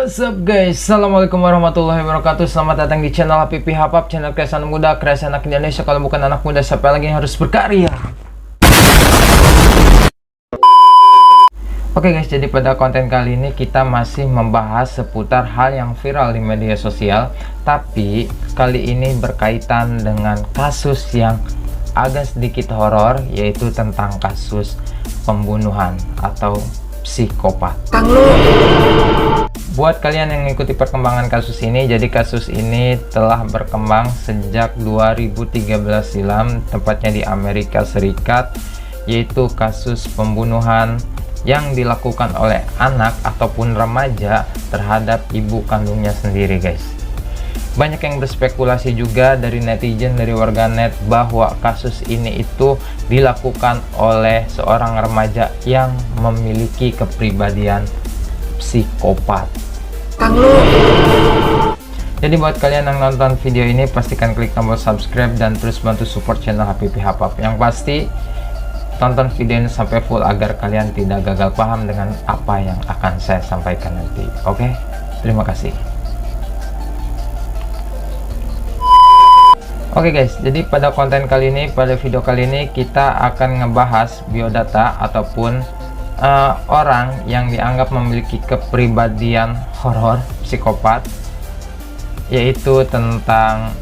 What's up guys, assalamualaikum warahmatullahi wabarakatuh. Selamat datang di channel HPP Hapap, channel kreasi anak muda, kreasi anak Indonesia. Kalau bukan anak muda, siapa lagi yang harus berkarya? Oke guys, jadi pada konten kali ini kita masih membahas seputar hal yang viral di media sosial, tapi kali ini berkaitan dengan kasus yang agak sedikit horor, yaitu tentang kasus pembunuhan atau psikopat. Buat kalian yang mengikuti perkembangan kasus ini, jadi kasus ini telah berkembang sejak 2013 silam, tepatnya di Amerika Serikat, yaitu kasus pembunuhan yang dilakukan oleh anak ataupun remaja terhadap ibu kandungnya sendiri guys. Banyak yang berspekulasi juga dari netizen, dari warganet, bahwa kasus ini itu dilakukan oleh seorang remaja yang memiliki kepribadian psikopat. Jadi buat kalian yang nonton video ini, pastikan klik tombol subscribe dan terus bantu support channel HPP Hapap. Yang pasti tonton video ini sampai full agar kalian tidak gagal paham dengan apa yang akan saya sampaikan nanti. Oke, terima kasih. Oke guys, jadi pada konten kali ini, pada video kali ini kita akan ngebahas biodata ataupun orang yang dianggap memiliki kepribadian horor, psikopat, yaitu tentang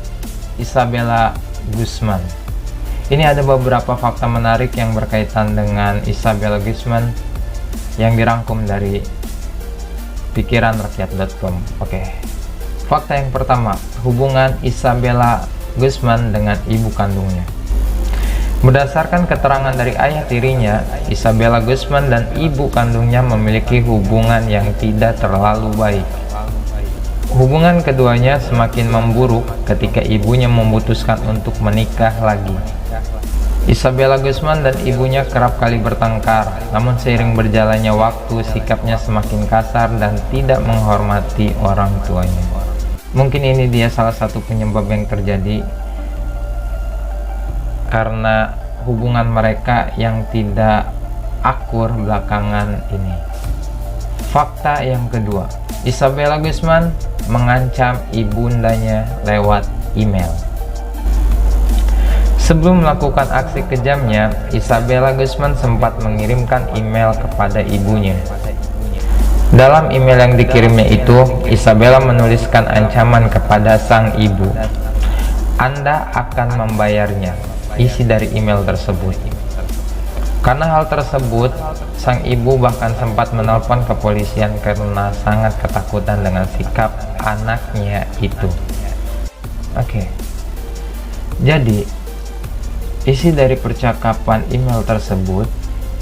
Isabella Guzman. Ini ada beberapa fakta menarik yang berkaitan dengan Isabella Guzman yang dirangkum dari pikiranrakyat.com. Oke. Fakta yang pertama, hubungan Isabella Guzman dengan ibu kandungnya. Berdasarkan keterangan dari ayah tirinya, Isabella Guzman dan ibu kandungnya memiliki hubungan yang tidak terlalu baik. Hubungan keduanya semakin memburuk ketika ibunya memutuskan untuk menikah lagi. Isabella Guzman dan ibunya kerap kali bertengkar, namun seiring berjalannya waktu, sikapnya semakin kasar dan tidak menghormati orang tuanya. Mungkin ini dia salah satu penyebab yang terjadi karena hubungan mereka yang tidak akur belakangan ini. Fakta yang kedua, Isabella Guzman mengancam ibundanya lewat email. Sebelum melakukan aksi kejamnya, Isabella Guzman sempat mengirimkan email kepada ibunya. Dalam email yang dikirimnya itu, Isabella menuliskan ancaman kepada sang ibu. Anda akan membayarnya. Isi dari email tersebut. Karena hal tersebut, sang ibu bahkan sempat menelpon kepolisian karena sangat ketakutan dengan sikap anaknya itu. Oke. Jadi, isi dari percakapan email tersebut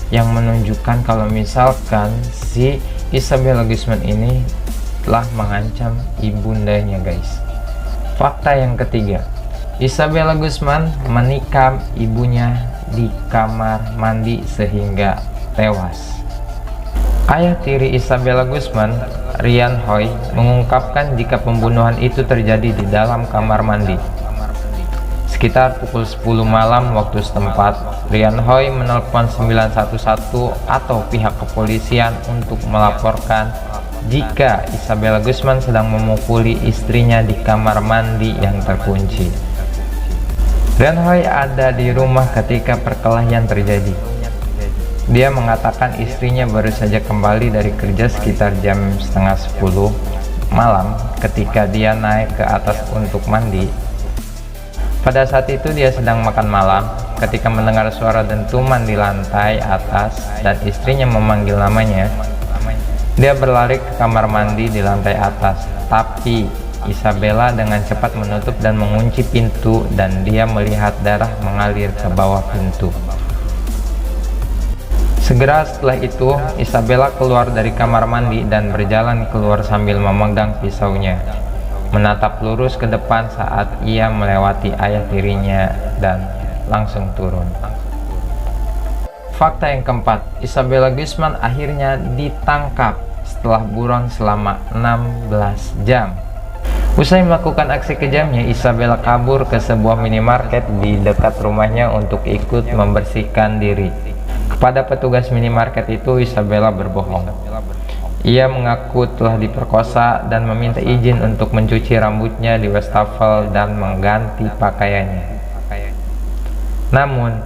yang menunjukkan kalau misalkan si Isabella Guzman ini telah mengancam ibundanya guys. Fakta yang ketiga, Isabella Guzman menikam ibunya di kamar mandi sehingga tewas. Ayah tiri Isabella Guzman, Ryan Hoy, mengungkapkan jika pembunuhan itu terjadi di dalam kamar mandi. Sekitar pukul 10 malam waktu setempat, Ryan Hoy menelpon 911 atau pihak kepolisian untuk melaporkan jika Isabella Guzman sedang memukuli istrinya di kamar mandi yang terkunci. Ryan Hoy ada di rumah ketika perkelahian terjadi. Dia mengatakan istrinya baru saja kembali dari kerja sekitar jam setengah 10 malam ketika dia naik ke atas untuk mandi. Pada saat itu dia sedang makan malam ketika mendengar suara dentuman di lantai atas dan istrinya memanggil namanya. Dia berlari ke kamar mandi di lantai atas, tapi Isabella dengan cepat menutup dan mengunci pintu dan dia melihat darah mengalir ke bawah pintu. Segera setelah itu, Isabella keluar dari kamar mandi dan berjalan keluar sambil memegang pisaunya, menatap lurus ke depan saat ia melewati ayah tirinya dan langsung turun. Fakta yang keempat, Isabella Guzman akhirnya ditangkap setelah buron selama 16 jam. Usai melakukan aksi kejamnya, Isabella kabur ke sebuah minimarket di dekat rumahnya untuk ikut membersihkan diri. Kepada petugas minimarket itu, Isabella berbohong. Ia mengaku telah diperkosa dan meminta izin untuk mencuci rambutnya di wastafel dan mengganti pakaiannya. Namun,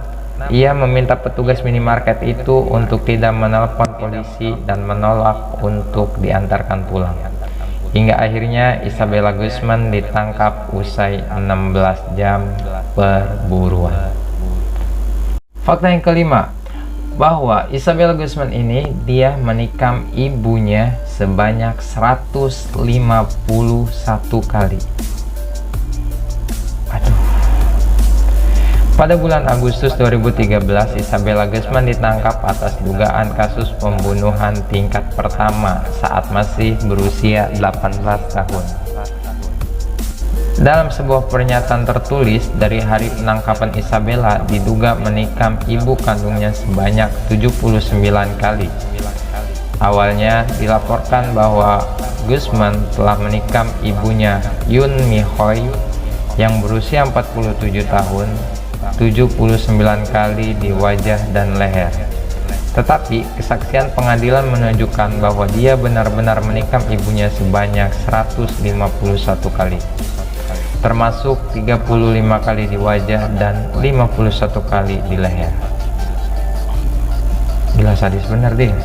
ia meminta petugas minimarket itu untuk tidak menelpon polisi dan menolak untuk diantarkan pulang. Hingga akhirnya Isabella Guzman ditangkap usai 16 jam perburuan. Fakta yang kelima, bahwa Isabella Guzman ini dia menikam ibunya sebanyak 151 kali. Aduh. Pada bulan Agustus 2013, Isabella Guzman ditangkap atas dugaan kasus pembunuhan tingkat pertama saat masih berusia 18 tahun. Dalam sebuah pernyataan tertulis dari hari penangkapan, Isabella diduga menikam ibu kandungnya sebanyak 79 kali. Awalnya dilaporkan bahwa Guzman telah menikam ibunya Yoon Mi Hoy yang berusia 47 tahun 79 kali di wajah dan leher. Tetapi kesaksian pengadilan menunjukkan bahwa dia benar-benar menikam ibunya sebanyak 151 kali, termasuk 35 kali di wajah dan 51 kali di leher. Gila, sadis bener dia.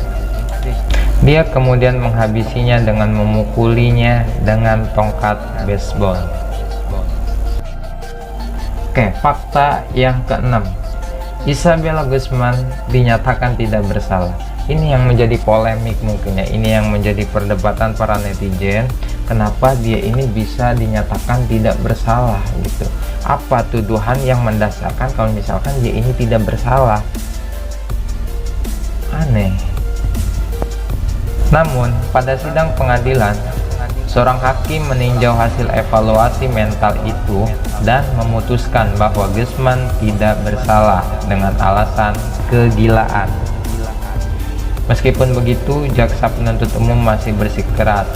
Dia kemudian menghabisinya dengan memukulinya dengan tongkat baseball. Oke, fakta yang keenam, Isabella Guzman dinyatakan tidak bersalah. Ini yang menjadi polemik mungkin ya, ini yang menjadi perdebatan para netizen. Kenapa dia ini bisa dinyatakan tidak bersalah gitu? Apa tuduhan yang mendasarkan kalau misalkan dia ini tidak bersalah? Aneh. Namun pada sidang pengadilan, seorang hakim meninjau hasil evaluasi mental itu dan memutuskan bahwa Guzman tidak bersalah dengan alasan kegilaan. Meskipun begitu, jaksa penuntut umum masih bersikeras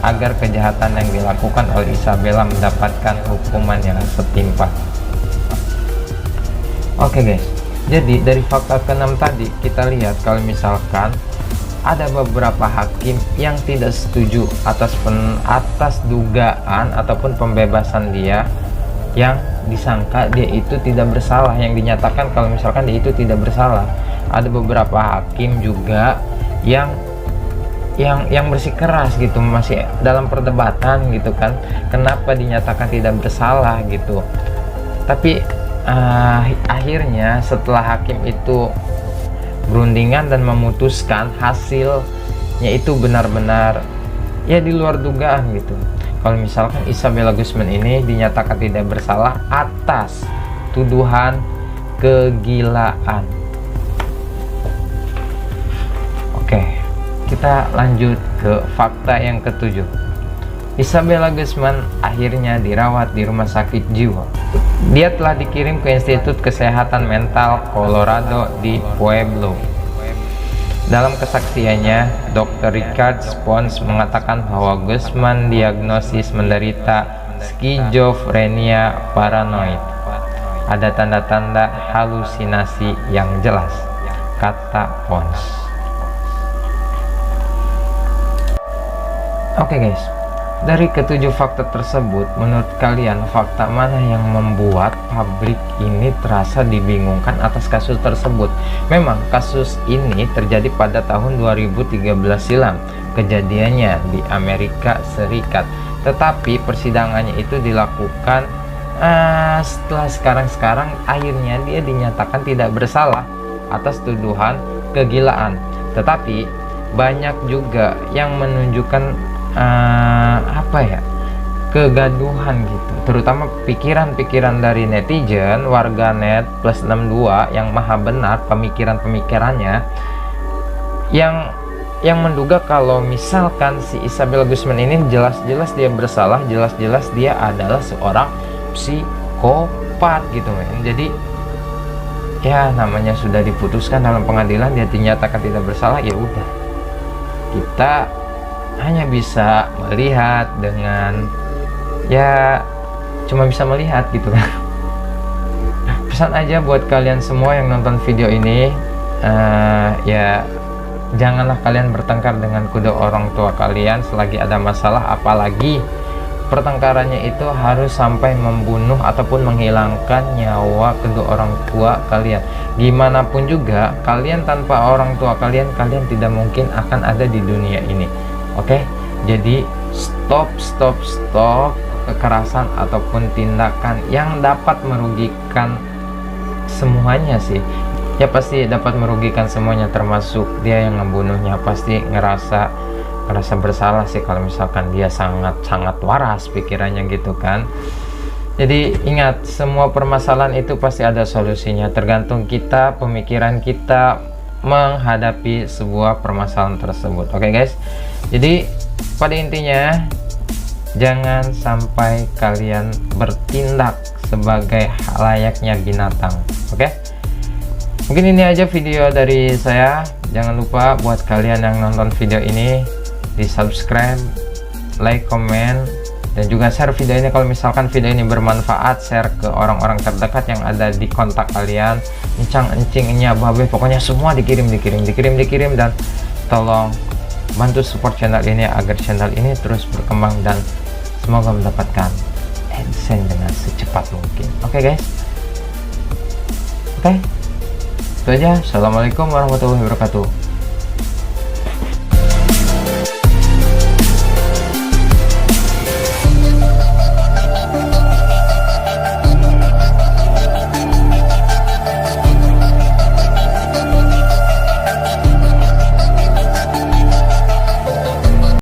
agar kejahatan yang dilakukan oleh Isabella mendapatkan hukuman yang setimpal. Oke guys, jadi dari fakta ke-6 tadi kita lihat kalau misalkan ada beberapa hakim yang tidak setuju atas dugaan ataupun pembebasan dia yang disangka dia itu tidak bersalah, yang dinyatakan kalau misalkan dia itu tidak bersalah. Ada beberapa hakim juga yang bersikeras gitu, masih dalam perdebatan gitu kan, kenapa dinyatakan tidak bersalah gitu. Tapi akhirnya setelah hakim itu berundingan dan memutuskan, hasilnya itu benar-benar ya di luar dugaan gitu. Kalau misalkan Isabella Guzman ini dinyatakan tidak bersalah atas tuduhan kegilaan. Oke, kita lanjut ke fakta yang ketujuh. Isabella Guzman akhirnya dirawat di rumah sakit jiwa. Dia telah dikirim ke Institut Kesehatan Mental Colorado di Pueblo. Dalam kesaksiannya, Dr. Richard Spons mengatakan bahwa Guzman diagnosis menderita skizofrenia paranoid. Ada tanda-tanda halusinasi yang jelas, kata Pons. Oke guys, dari ketujuh fakta tersebut, menurut kalian fakta mana yang membuat publik ini terasa dibingungkan atas kasus tersebut? Memang kasus ini terjadi pada tahun 2013 silam, kejadiannya di Amerika Serikat. Tetapi persidangannya itu dilakukan setelah sekarang akhirnya dia dinyatakan tidak bersalah atas tuduhan kegilaan. Tetapi banyak juga yang menunjukkan kegaduhan gitu, terutama pikiran-pikiran dari netizen, warganet plus 62 yang maha benar pemikiran-pemikirannya, yang menduga kalau misalkan si Isabella Guzman ini jelas-jelas dia bersalah, jelas-jelas dia adalah seorang psikopat gitu men. Jadi ya namanya sudah diputuskan dalam pengadilan, dia dinyatakan tidak bersalah, ya udah, kita hanya bisa melihat dengan ya cuma bisa melihat gitu kan. Pesan aja buat kalian semua yang nonton video ini, ya janganlah kalian bertengkar dengan kedua orang tua kalian selagi ada masalah, apalagi pertengkarannya itu harus sampai membunuh ataupun menghilangkan nyawa kedua orang tua kalian. Gimana pun juga kalian tanpa orang tua kalian tidak mungkin akan ada di dunia ini. Oke, jadi stop kekerasan ataupun tindakan yang dapat merugikan semuanya sih. Ya pasti dapat merugikan semuanya, termasuk dia yang membunuhnya pasti ngerasa bersalah sih kalau misalkan dia sangat waras pikirannya gitu kan. Jadi ingat, semua permasalahan itu pasti ada solusinya, tergantung kita, pemikiran kita menghadapi sebuah permasalahan tersebut. Oke guys, jadi pada intinya jangan sampai kalian bertindak sebagai layaknya binatang. Oke, mungkin ini aja video dari saya. Jangan lupa buat kalian yang nonton video ini di subscribe, like, komen, dan juga share video ini. Kalau misalkan video ini bermanfaat, share ke orang-orang terdekat yang ada di kontak kalian, encang-encingnya, babe, pokoknya semua dikirim, dan tolong bantu support channel ini agar channel ini terus berkembang dan semoga mendapatkan AdSense dengan secepat mungkin. Oke guys, oke, itu aja. Assalamualaikum warahmatullahi wabarakatuh.